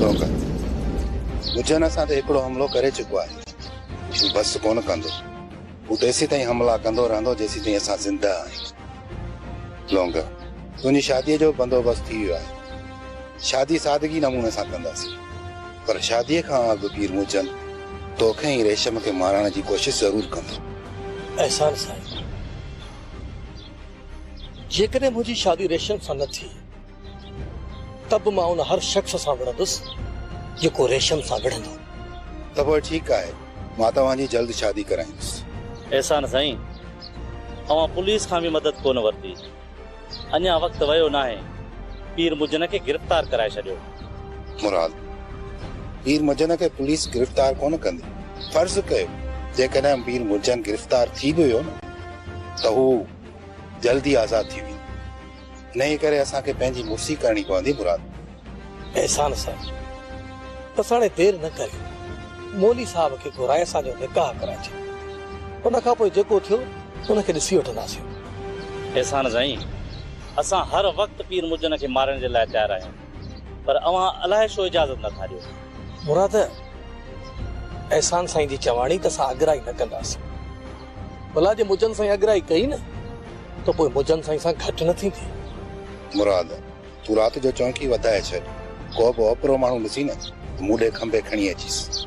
लोग मुझन असां ते हिकिड़ो हमलो करे चुको आहे, बस कोन कंदो। हू तेसी ताईं हमला कंदो रहंदो जेसी ताईं असां ज़िंदा आहियूं। लोंग तुंहिंजी शादीअ जो बंदोबस्तु थी वियो आहे। शादी सादगी नमूने सां कंदासीं, पर शादीअ खां अॻु पीर मुझन तोखे ई रेशम खे मारण जी कोशिश ज़रूर कंदो। एहसान साईं, जेकॾहिं मुंहिंजी शादी रेशम सां न थी त बि मां उन हर शख़्स सां विढ़ंदुसि जेको रेशम सां विढ़ंदो। त पोइ ठीकु आहे, मां तव्हांजी जल्द शादी कराईंदुसि। एहसान साईं, अवां पुलिस खां बि मदद कोन वरिती। अञा वक़्तु वियो न आहे, पीर मुजन खे गिरफ़्तार कराए छॾियो। मुराद, पीर मुजन खे पुलिस गिरफ़्तार कोन कंदी। फर्ज़ कयो जेकॾहिं पीर मुजन गिरफ़्तार थी बि वियो न त हू जल्दी आज़ाद थी वेंदो। इन्ही करे असांखे पंहिंजी मुर्सी करणी पवंदी। मुराद, एहसान साईं, बस हाणे देरि न करे मौली साहब खे घुराए असांजो निकाह कराए छॾ। उन खां पोइ जेको थियो उनखे ॾिसी वठंदासीं। एहसान साईं, असां हर वक़्तु पीर मुजन खे मारण जे लाइ तयारु आहियूं, पर अवां अलाए छो इजाज़त नथा ॾियो। मुराद, एहसान साईं जी चवाणी त असां अगराई न कंदासीं। भला जे मुजन साईं अगराई कई न त पोइ मुजन साईं सां घटि न थींदी। मुराद, तूं राति जो चौकी वधाए छॾ। को बि ओपरो माण्हू ॾिसी न मूं ॾे खंबे खणी अचीसि।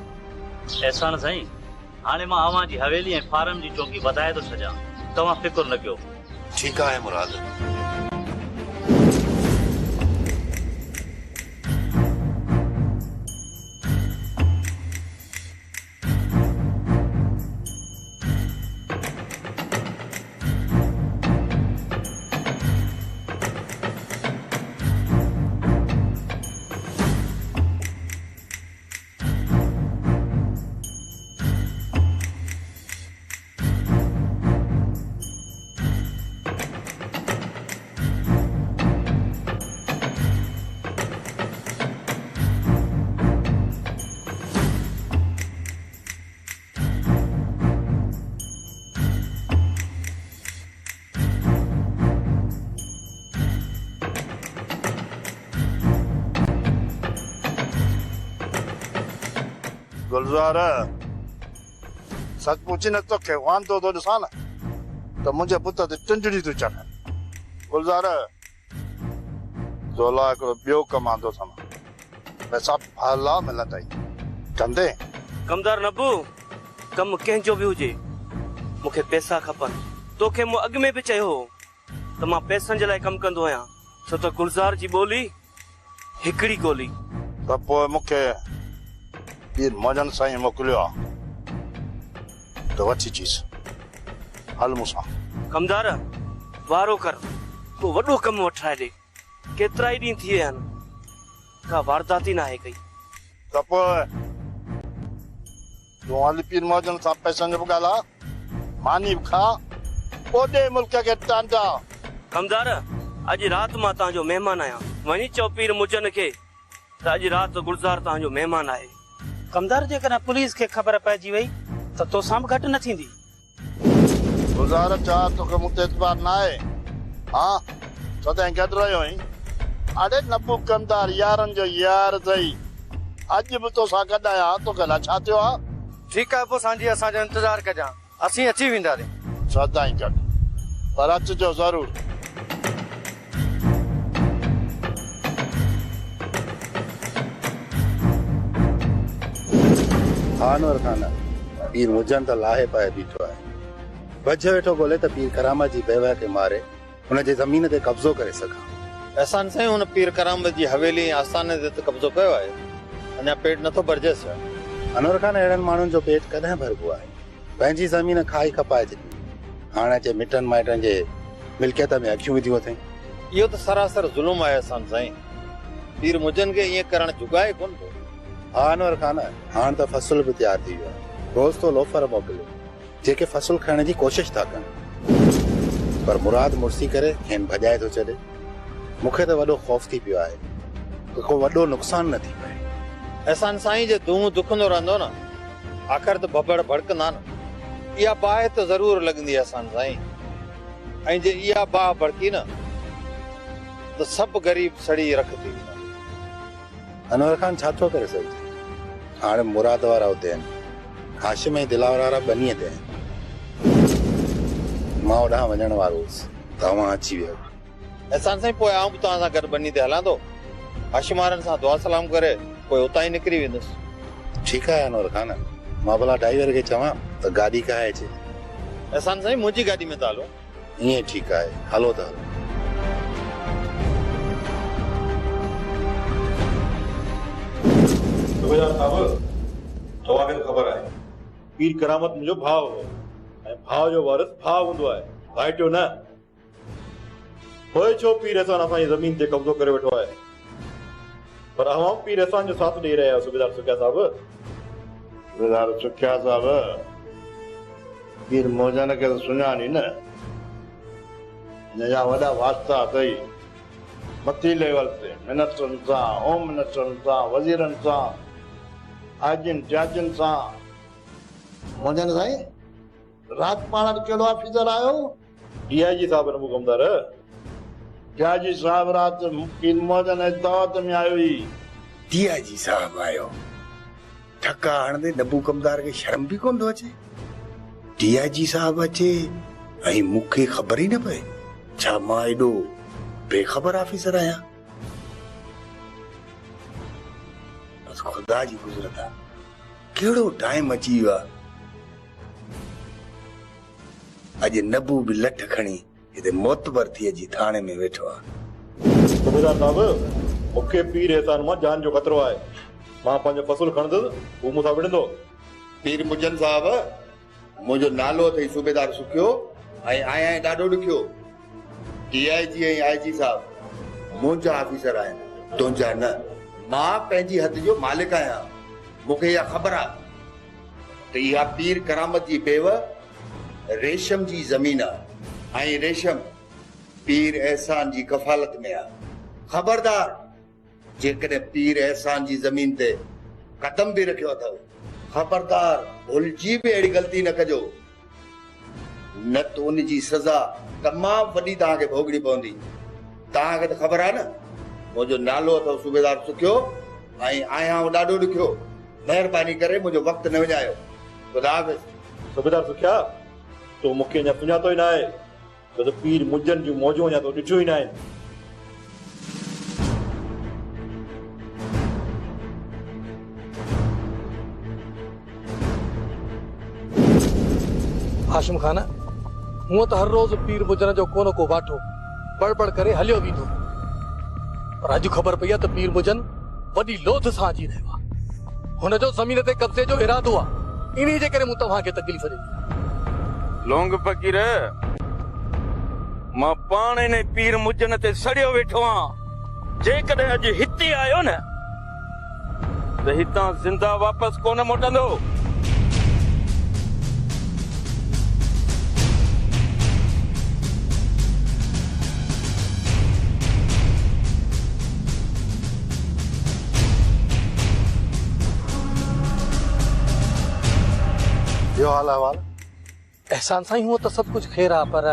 एहसान साईं, हाणे मां अवां जी हवेली ऐं फार्म जी चौकी वधाए थो छॾियां, तव्हां फिकुर न कयो। ठीकु आहे मुराद। गुलज़ार, सचमुच न तोखे वांदो थो ॾिसां न त मुंहिंजे पुट ते टिंडड़ी थो चढ़े। गुलज़ार, जोला हिकिड़ो ॿियो कमु आंदो अथमि, पैसा भला मिलंदा कंदे। कमदार नबू, कमु कंहिंजो बि हुजे, मूंखे पैसा खपनि। तोखे मूं अॻु में बि चयो हो त मां पैसनि जे लाइ कमु कंदो आहियां, छो त गुलज़ार जी ॿोली हिकिड़ी ॻोल्ही। त पोइ मूंखे पीर मुजन साईं मोकिलियो आहे त वठी चीज़ हल मूंसां। कमदार, वारो कर, को वॾो कमु वठाए ॾे। केतिरा ई ॾींहं थी विया आहिनि, का वारदाती न आहे कई। त पोइ तूं हल पीर मुजन सां पैसनि जो बि ॻाल्हा, मानी बि खा, ओॾे मुल्क खे टांडा। कमदार, अॼु राति मां तव्हांजो महिमान आहियां। वञी चओ पीर मुजन खे त अॼु राति गुलज़ार तव्हांजो महिमान आहे। कमदार, जेकॾहिं पुलिस खे ख़बर पइजी वई त तोसां बि घटि न थींदी। गुलज़ार, छा तोखे मूं ते एतबार न आहे? हा, सदाईं गॾु रहियो आहीं। अड़े नबू कमदार यारनि जो यार अथई, अॼु बि तोसां गॾु आहियां, तोखे लाइ छा थियो आहे? ठीकु आहे, पोइ सांजी असांजो इंतज़ारु कजां, असीं अची वेंदासीं। सदाईं गॾु, पर अचिजो ज़रूरु। हानवर खाना पीर मुजन त लाहे पाए बीठो आहे। भज वेठो ॻोल्हे त पीर करामत जी बेवा खे मारे हुनजे ज़मीन ते कब्ज़ो करे सघां। एहसान साईं, हुन पीर करामत जी हवेली आस्थाने ते कब्ज़ो कयो आहे, अञा पेट नथो भरजेसि। अनवर खान, अहिड़नि माण्हुनि जो पेट कॾहिं भरबो आहे? पंहिंजी ज़मीन खाई खपाए थी, हाणे अचे मिटनि माइटनि जे मिल्कियत में अखियूं विधियूं अथई। इहो त सरासर ज़ुल्म आहे एहसान साईं। पीर मुजन खे ईअं करणु जुगाए कोन थो। हा अनवर खान, हाणे त फसल बि तयारु थी वियो आहे। रोज़ तो लोफर मोकिलियो जेके फसल खणण जी कोशिश था कनि, पर मुराद मुर्सी करे खेनि भॼाए थो छॾे। मूंखे त वॾो ख़ौफ़ थी पियो आहे त को वॾो नुक़सान न थी पए। एहसान साईं, जे दूं दुखंदो रहंदो न, आख़िर त भबड़ भड़कंदा न। इहा बाहि त ज़रूरु लॻंदी एहसान साईं, ऐं जे इहा बाहि भड़की न त सभु ग़रीब सड़ी रख थी वेंदा। अनवर खान छा थो करे सघिजे? हाणे मुराद वारा हुते आहिनि, हाशिम ऐं दिलावर वारा बनीअ ते आहिनि। मां होॾां वञण वारो हुउसि, तव्हां अची वियो। अहसान साईं, पोइ आऊं बि तव्हां सां गॾु बनी ते हलां थो। हाशिम वारनि सां दुआ सलाम करे पोइ उतां ई निकिरी वेंदुसि। ठीकु आहे अनवर खान, मां भला ड्राइवर खे चवां त गाॾी काहे अचे। अहसान साईं, मुंहिंजी गाॾी में था हलो। ईअं ठीकु आहे, हलो त हलो। सुबेदार साहब, तव्हांखे ख़बर आहे पीर करामत मुंहिंजो भाउ हो ऐं भाउ जो वारिस भाउ हूंदो आहे, भाइटियो न। पोइ छो पीर अहसान असांजी ज़मीन ते कब्ज़ो करे वेठो आहे? पर अवां पीर अहसान जो साथ ॾेई रहिया आहियो। सुबेदार सुखिया साहब, सुबेदार सुखिया साहब, पीर मौजन खे त सुञाणी न, हिन जा वॾा वास्ता अथई मथी लेवल ते, मिनिस्टरनि सां, होम मिनिस्टरनि सां, वज़ीरनि सां, आजिन जाजिन सां। मौजन साईं, रात पाण कहिड़ो ऑफिसर आयो? DIG साहब नमू कमदार। जाजी साहब रात पीर मौजन जी दावत में आयो ही। DIG साहब आयो, ठका हणंदे नबू कमदार खे शर्म बि कोन थो अचे? DIG साहब अचे ऐं मूंखे ख़बर ई न पए? छा मां एॾो बेख़बर ऑफिसर आहियां? बस खुदा जी गुज़रत आहे, कहिड़ो टाइम अची वियो आहे। अॼु नबू बि लठ खणी हिते मोतबर थी अची थाणे में वेठो आहे। सुबेदार साहब, मूंखे पीर अहसान मां जान जो ख़तरो आहे। मां पंहिंजो फ़सुल खणंदुसि, हू मूंसां विढ़ंदो। पीर मुजन साहब, मुंहिंजो नालो अथई सुबेदार सुखियो ऐं आहियां ॾाढो ॾुखियो। DIG ऐं IG साहब मुंहिंजा ऑफिसर आहिनि, तुंहिंजा न। मां पंहिंजी हद जो मालिक आहियां। मूंखे इहा ख़बर आहे त इहा पीर करामत जी बेव रेशम जी ज़मीन आहे ऐं रेशम पीर अहसान जी कफ़ालत में आहे। ख़बरदार, जेकॾहिं पीर अहसान जी ज़मीन ते कदम बि रखियो अथव, ख़बरदार भुलिजी बि अहिड़ी ग़लती न कजो, न त उन जी सज़ा तमामु वॾी तव्हांखे भोगणी पवंदी। तव्हांखे त ख़बर आहे न, मुंहिंजो नालो अथव सूबेदार सुखियो ऐं आहियां ॾाढो ॾुखियो। महिरबानी करे मुंहिंजो वक़्तु न विञायो। ख़ुदा हाफ़िज़। सुबेदार सुखिया, तो मूंखे अञा सुञातो ई न आहे छो त पीर मुजन जूं मौजूं अञा तो ॾिठियूं ई न आहिनि। हाशिम खान, हूअं त हर रोज़ पीर मुजन जो को न को वाठो बड़बड़ करे हलियो वेंदो, पर अॼु ख़बर पई आहे त पीर मुजन वॾी लोथ सां अची रहियो आहे। हुनजो ज़मीन ते कब्ज़े जो इरादो आहे। इन्ही जे करे मूं तव्हांखे तकलीफ़ ॾिनी। लोंग फकीर, मां पाण इन पीर मुजन ते सड़ियो वेठो आहियां। जेकॾहिं अॼु हिते आयो न त हितां ज़िंदा वापसि कोन मोटंदो। ॿियो हाल अहवाल? एहसान साईं, हूअं त सभु कुझु ख़ैर आहे, पर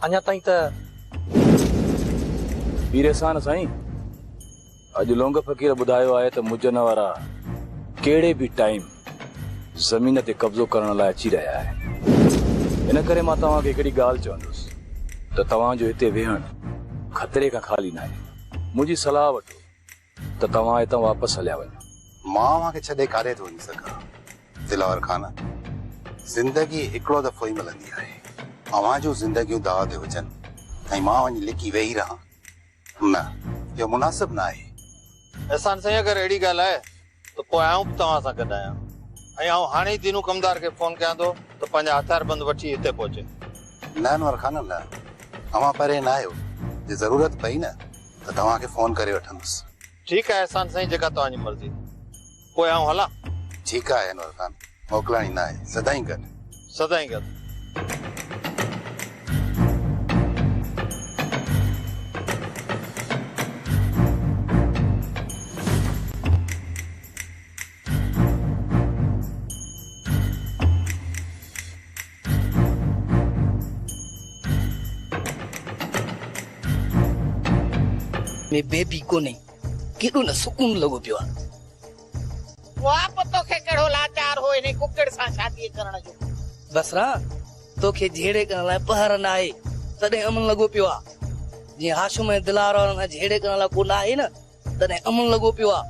अञा ताईं त पीर अहसान साईं, अॼु लोंग फ़कीर ॿुधायो आहे त मुजन वारा कहिड़े बि टाइम ज़मीन ते कब्ज़ो करण लाइ अची रहिया आहिनि। इन करे मां तव्हांखे हिकिड़ी ॻाल्हि चवंदुसि त तव्हांजो हिते वेहणु ख़तरे खां ख़ाली न आहे। मुंहिंजी सलाह वठो त तव्हां हितां वापसि हलिया वञो। मां अव्हांखे छॾे काॾे थो वञी सघां? दिलावर खान, ज़िंदगी हिकिड़ो दफ़ो ई मिलंदी आहे। अव्हां जूं ज़िंदगियूं दाव ते हुजनि ऐं मां वञी लिकी वेही रहां, न, इहो मुनासिब न आहे। अहसान साईं, अगरि अहिड़ी ॻाल्हि आहे त पोइ आऊं बि तव्हां सां गॾु आहियां ऐं आऊं हाणे ई दीनू कमदार खे फोन कयां थो त पंहिंजा हथियार बंदि वठी हिते पहुचे। न अनवर खान, न, अव्हां परे न आहियो। जे ज़रूरत पई न त तव्हांखे फोन करे वठंदुसि। ठीकु आहे अहसान साईं, जेका तव्हांजी मर्ज़ी। पोइ आऊं हलां? ठीकु आहे अनवर खान, मोकिलाणी न आहे, सदाईं गॾु। सदाईं गॾु। में बेबी कोने, केॾो न सुकून लॻो पियो आहे। वाह पतो खे कहिड़ो लाचार हो इन कुकड़ सां शादी करण जो। बसरा तोखे झेड़े करण लाइ पहर न आहे तॾहिं अमन लॻो पियो आहे। जीअं हाशिम ऐं दिलावर वारनि सां झेड़े करण लाइ को न आहे न तॾहिं अमन लॻो पियो आहे।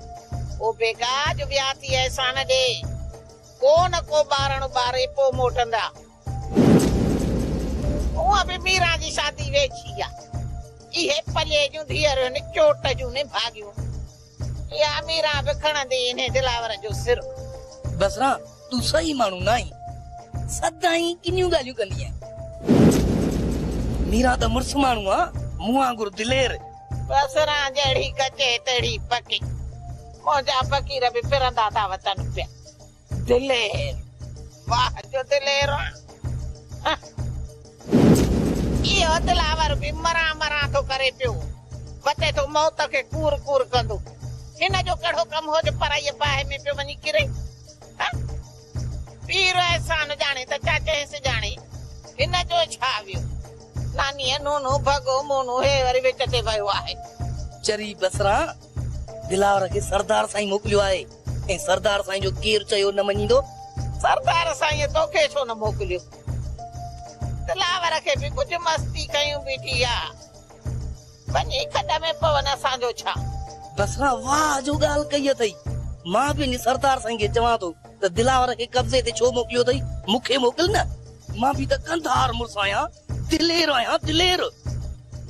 ओ बेगा जो विया थी एहसान ॾे को न को ॿारण ॿारे पोइ मोटंदा। उहा बि मीरा जी शादी वेठी आहे। इहे पले जूं धीअरूं न चोट जूं न भागियूं। या मीरा बि खणंदी इन दिलावर जो सिर। बसरा तूं सही माण्हू न आहीं। सदाईं किनियूं ॻाल्हियूं कंदी आहीं। मीरा त मुड़ुस माण्हू आहे मूं वांगुरु दिलेर। बसरा जहिड़ी कचे तहिड़ी पकी मुंहिंजा फ़क़ीर बि फिरंदा था वतन पिया। दिलेर वाह जो दिलेर। इहो दिलावर बि मरा मरा थो करे पियो। बचे तो मौत खे कूर कूर कंदो। हिन जो कहिड़ो कमु हो जो पराईअ बाहि में पियो वञी किरे। पीर एहसान ॼाणे त छा चइसि ॼाणे। हिन जो छा वियो। नानीअ नूनू भॻो मोनू हे वरी विच ते वियो आहे। चरी बसरा दिलावर खे सरदार साईं मोकिलियो आहे ऐं सरदार साईं जो केरु चयो न मञींदो। सरदार साईं तोखे छो न मोकिलियो। दिलावर खे बि कुझु मस्ती कयूं बीठी आहे। वञी खॾ में पवन असांजो छा। बसरा वाह जो ॻाल्हि कई अथई। मां बि सरदार साईं खे चवां थो त दिलावर खे कब्ज़े ते छो मोकिलियो अथई। मूंखे मोकिल न। मां बि त कंधार मुड़ुस आहियां दिलेर आहियां दिलेर।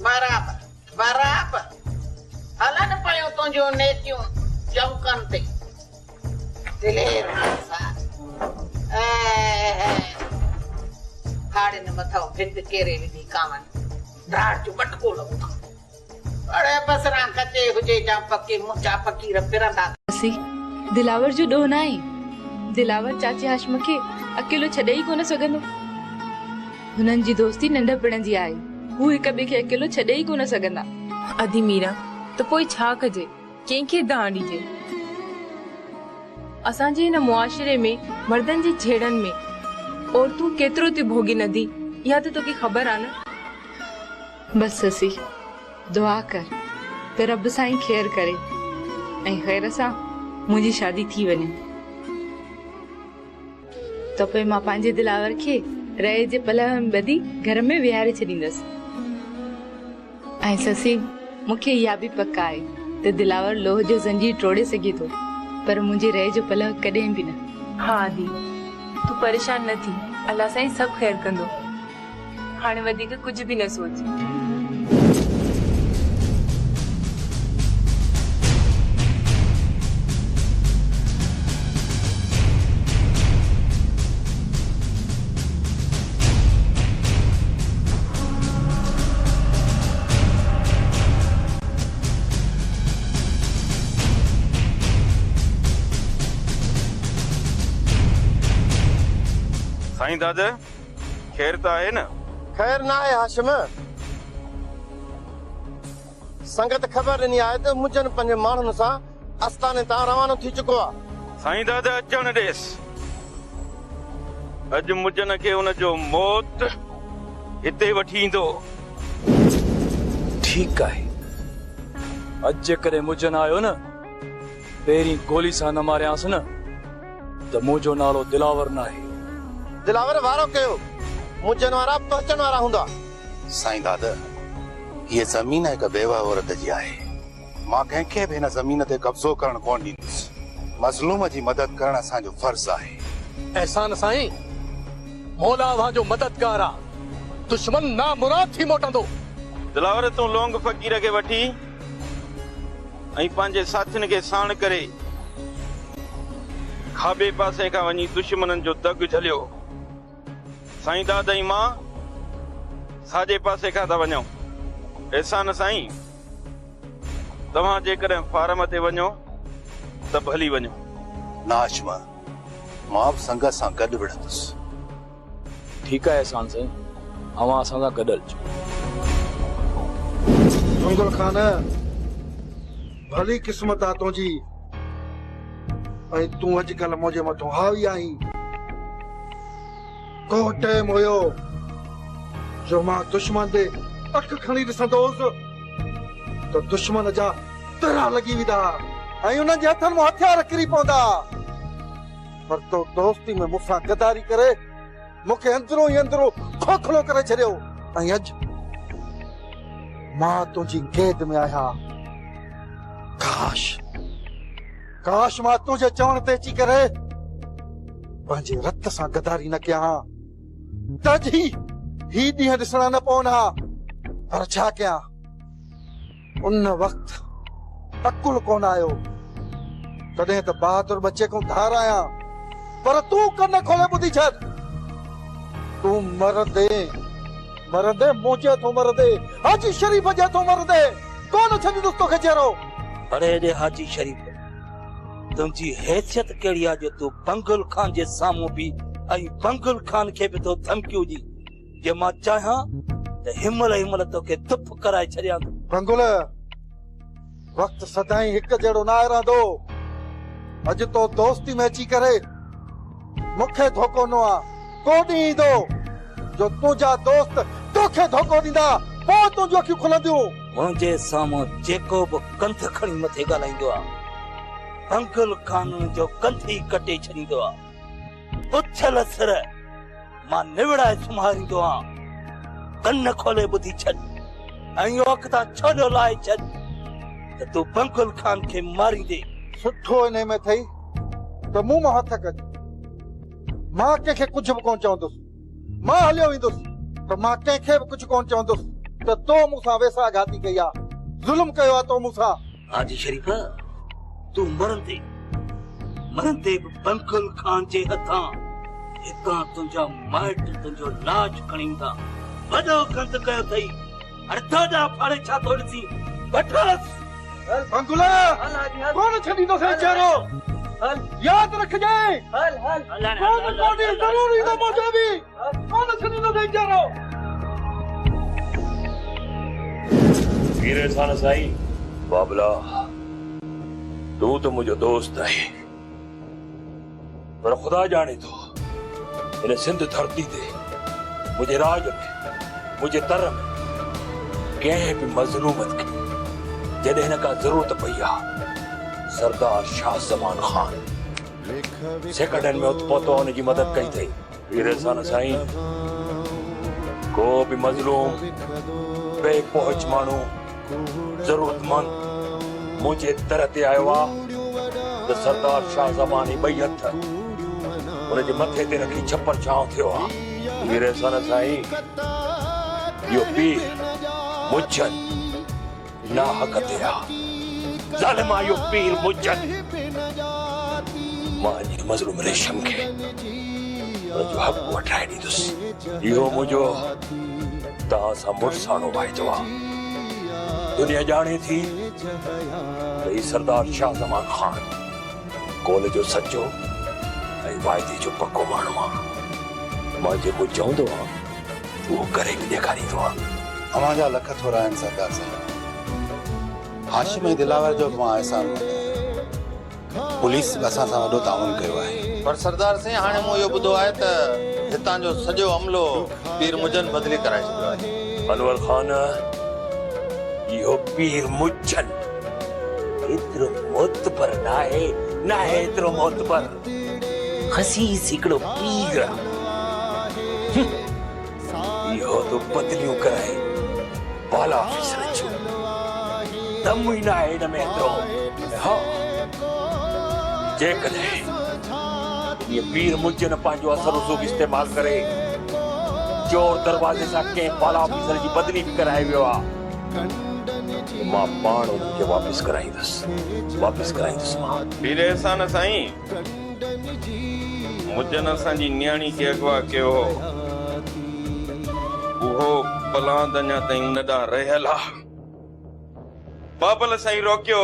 बराबर बराबर हलन पयूं तुंहिंजूं नेतियूं चौकनि ते। दिलेर खाड़िन मथां भिंड केरे विधी कावन ढाड़ जो बटको लॻो। अड़े बसरा कचे हुजे जा पके मुंहिंजा फ़क़ीर फिरंदा। दिलावर जो ॾोह न आहे। दिलावर चाचे हाशिम खे अकेलो छॾे ई कोन सघंदो। हुननि जी दोस्ती नंढपण जी आहे। हू हिक ॿिए खे अकेलो छॾे ई कोन सघंदा। अधी मीरा त पोइ छा कजे कंहिंखे दांह ॾिजे। असांजे हिन मुआशिरे में मर्दनि जी छेड़नि में औरतूं केतिरो थी भोगी नदी इहा त तोखे ख़बर आहे न। बस ससी दुआ कर त रब साईं ख़ैर करे ऐं ख़ैर सां मुंहिंजी शादी थी वञे त पोइ मां पंहिंजे दिलावर खे रहे जे पलव में ॿधी घर में विहारे छॾींदसि। ऐं ससी मूंखे इहा बि पक आहे त दिलावर लोह जो ज़ंजीर टोड़े सघे थो पर मुंहिंजे रहे जो पलव कॾहिं बि न। हा आदि तूं परेशान न थी। अल्लाह साईं सभु ख़ैर कंदो। हाणे वधीक कुझु बि न सोच। साईं दादा खैर त आहे न। खैर ना आहे हाशिम। संगत ख़बर ॾिनी आहे त मुंहिंजनि पंहिंजे माण्हुनि सां आस्थाने तां रवानो थी चुको आहे। साईं दादा अचण ॾेसि। अॼु मुंहिंजनि खे हुनजो मौत हिते वठी ईंदो। ठीकु आहे। अॼु जेकॾहिं मुंहिंजनि आयो न पहिरीं गोली सां न मारियांसि न त मुंहिंजो नालो दिलावर न आहे। दिलावर वारो कयो। मुंहिंजनि वारा पहुचण वारा हूंदा। साईं दादा ये ज़मीन हिक बेवा औरत जी आहे। मां कंहिंखे बि हिन ज़मीन ते कब्ज़ो करणु कोन ॾींदुसि। मज़लूम जी मदद करणु असांजो फर्ज़ आहे। एहसान साईं मौला अव्हांजो मददगार आहे। दुश्मन नामुराद थी मोटंदो। दिलावर तूं लोंग फ़क़ीर खे वठी ऐं पंहिंजे साथियुनि खे साण करे खाॿे पासे खां वञी दुश्मननि जो दग झलियो। साईं दादा ई मां साॼे पासे खां था वञूं। एहसान साईं तव्हां जेकॾहिं फार्म ते वञो त भली वञो। नाशमा मां बि संगत सां गॾु विढ़ंदुसि। ठीकु आहे एहसान साईं अवां असां सां गॾु हलिजो। मंगल खान भली क़िस्मत आहे तुंहिंजी। ऐं तूं अॼुकल्ह मुंहिंजे मथां हावी आहीं। को टाइम हुयो जो मां दुश्मन ते अख खणी ॾिसंदो हुउसि त दुश्मन जा तरह लगी विदा ऐं उन्हनि जे हथनि में हथियार किरी पवंदा पर तो दोस्ती में मूंसां गदारी करे मूंखे अंदरो ई अंदरो खोखलो करे छॾियो ऐं अॼु मां तुंहिंजी गेद में आहियां काश मां तुंहिंजे चवण ते अची करे पंहिंजे रत सां गदारी न कयां त ही ॾींहं ॾिसणा न पवंदा पर छा कयां उन वक़्तु अकुल कोन आयो तॾहिं त बहादुर बचे को धार आहियां पर तूं कन खोले ॿुधी छॾ तूं मरंदे मुंहिंजे थो मरंदे हाजी शरीफ़ जे थो मरंदे कोन छॾींदुसि तोखे जहिड़ो अरे रे हाजी शरीफ़ तुंहिंजी हैसियत कहिड़ी आहे जो तूं बंगुल खान जे साम्हूं बि ऐं बंगुल खान खे बि तो धमकियूं ॾी जे मां चाहियां त हिमल तोखे धुप कराए छॾियां बंगुल वक़्तु सदाईं हिकु जहिड़ो न रहंदो अॼु तो दोस्ती में अची करे मूंखे धोखो न आहे को ॾींहुं ईंदो जो तुंहिंजा दोस्त तोखे धोखो ॾींदा पोइ तुंहिंजूं अखियूं खुलंदियूं मुंहिंजे साम्हूं जेको बि कंध खणी मथे ॻाल्हाईंदो आहे बंगुल खान जो कंध ई कटे छॾींदो आहे उथियल सिर मां निवड़ाए सुम्हारींदो आहियां कन खोले ॿुधी छॾ ऐं इहो अखितां छोॾो लाहे छॾ त तूं बंगुल खान खे मारींदे सुठो इन में थई त मूं मां हथ कॼ मां कंहिंखे कुझु बि कोन चवंदुसि मां हलियो वेंदुसि त मां कंहिंखे बि कुझु कोन चवंदुसि त तो मूंसां वेसा घाती कई आहे ज़ुल्म कयो आहे तो मूंसां हाजी शरीफ़ तूं मरंदे बि बंगुल खान जे हथां हितां तुंहिंजा माइट तुंहिंजो लाज खणी ईंदा वॾो गंद कयो अथई हाणे दादा फाड़े छा थो ॾिसी वठोसि बंगुल कोन छॾींदोसि चेहरो यादि रखजांइ ज़रूर ईंदो मुंहिंजो बि कोन छॾींदोसि चेहरो वीर सान साईं बाबला तू तो मुझे दोस्त है पर खुदा जाने तो इन सिंध धरती ते मुझे राज में मुझे तर में कंहिं भी मज़लूमत के जॾहिं हिन का जरूरत पई आहे सरदार शाह जमान खान सेकंडनि में उत पहुतो हुनजी मदद कई अथई वीर सान साईं को भी मज़लूम बेपहुच माण्हू जरूरतमंद मुझे दर ते आयो आहे त सरदार शाह जमान ॿई हथ उनजे मथे ते रखी छप्पर छांव थियो आहे वीर सन साईं इहो पीर मुझन ना हक़ ते आहे ज़ालिमा इहो पीर मुझन मां जे मज़लूम रेशम खे उनजो हक़ वठाए ॾींदुसि इहो मुंहिंजो तव्हां सां मुड़साणो वाइदो आहे दुनिया जाने थी तो सरदार शाह जमान खान कोल जो सचो ऐं वाइदे जो पक्को माण्हू आहे मां जेको चवंदो आहियां उहो करे बि ॾेखारींदो आहे अव्हांजा लख थोरा आहिनि सरदार साईं हाशिम ऐं दिलावर जो मां अहसान पुलिस असां सां वॾो ताउन कयो आहे पर सरदार साईं हाणे मूं इहो ॿुधो आहे त हितां जो सॼो अमलो पीर मुजन बदिली कराए छॾियो आहे अनवर खान इहो पीर मुझन एतिरो मोतबर नाहे एतिरो मोतबर खसीस हिकिड़ो पीर इहो तो बदलियूं कराए बाला ऑफिसर जो दम ई नाहे हिन में एतिरो हा जेकॾहिं इहे पीर मुझन पंहिंजो असर रसूख इस्तेमाल करे चोर दरवाज़े सां कंहिं बाला ऑफिसर जी बदली बि कराए वियो आहे मां पाण उनखे वापस कराईंदुसि मां वीर अहसान साईं मुझन असांजी न्याणी खे अगवा कयो उहो बलांद अञा ताईं न ॾांहुं रहियल आहे बाबल साईं रोकियो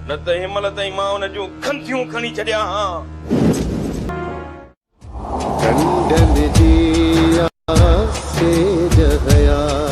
न त हिनमहिल ताईं मां उन जूं खंथियूं खणी छॾिया हा